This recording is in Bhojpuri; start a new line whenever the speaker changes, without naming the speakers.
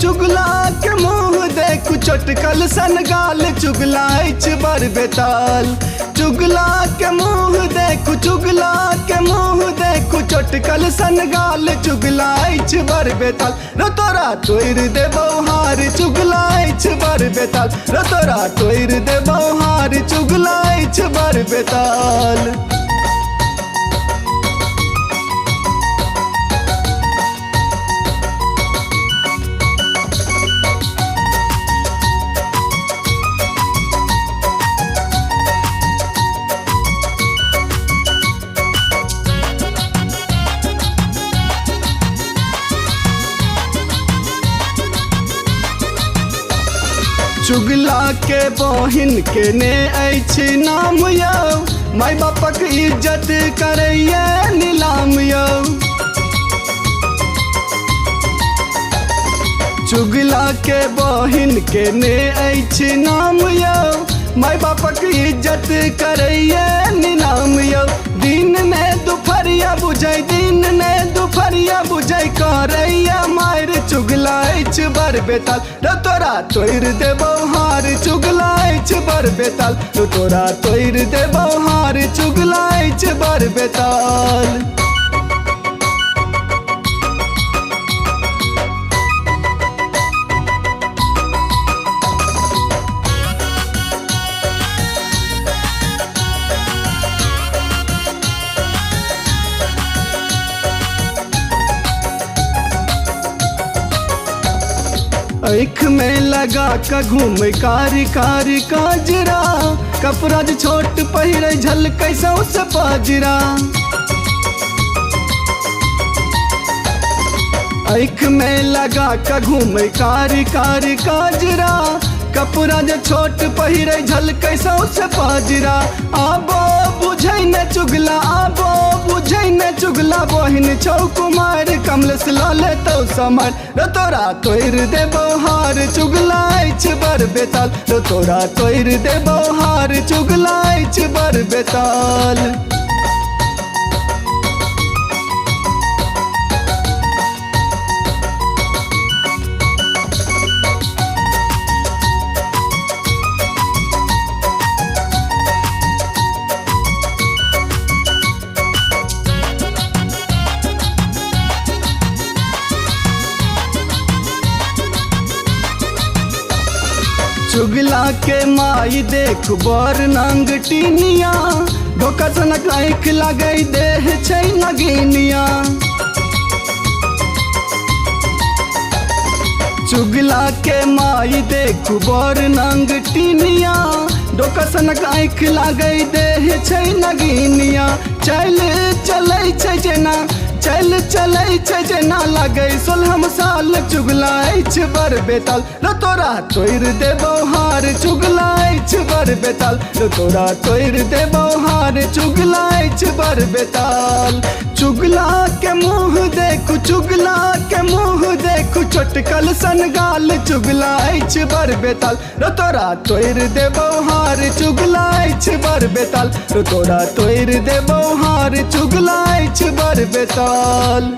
चुगला के मुँह देखू चटकल सन गाल चुगलाइच बर बेताल। चुगला के मुँह देखू चुगला के मुँह देखू चटकल सन गाल चुगलाइच बर बेताल। रो तोरा तोड़ दे बौहार चुगलाइच बर बेताल। रो तोरा तोड़ दे बौहार चुगलाइच बर बेताल। चुगला के बहिन के ने अछि नाम यौ, माय बापक इज्जत करैया नीलाम यौ। चुगला के बहिन के ने अछि नाम यौ, माय बापक इज्जत करैया नीलाम यौ। दिन में दुपहरिया बुझै दिन में दुपहरिया बुझै करैया मार चुगलाइच बर बेताल। रो तोरा तोड़ दे बौहार चुगलाइच बर बेताल। रो तोरा तोड़ दे बौहार चुगलाइच बर बेताल। आँख में लगा का घूम कारी कारी काजरा, कपड़ा जो छोट पहिरे झलकै सौसे पाजरा। आँख में लगा का घूम कारी कारी काजरा, कपड़ा जो छोट पहिरे झलकै सौसे पाजरा। आबो बुझै न चुगला आबो बुझै न चुगला बहिन छौ कुमार कमलेश लाले तो समर। रो तोरा तोड़ दे बौहार चुगलाइच बर बेताल। रो तोरा तोड़ दे बौहार चुगलाइच बर बेताल। चुगला के माई देख बर नंग टीनिया, धोखा सनक आँख लगै देह छै नगिनिया। चुगला के माई देख बर नंग टीनिया, धोखा सनक आँख लगै देह छै नगिनिया। चल चलै छै जेना चल चलै छै जेना लगै 16 साल चुगलाइच बर बेताल। रो तोरा तोड़ दे बौहार चुगलाइच बर बेताल। रो तोरा तोड़ दे बौहार चुगलाइच बर बेताल। चुगला के मुँह देखू चुगला के मुँह देखू चटकल सन गाल चुगलाइच बर बेताल। रो तोरा तोड़ दे बौहार चुगलाइच बर बेताल। रो तोरा तोड़ दे बौहार चुगलाइच बर बेताल।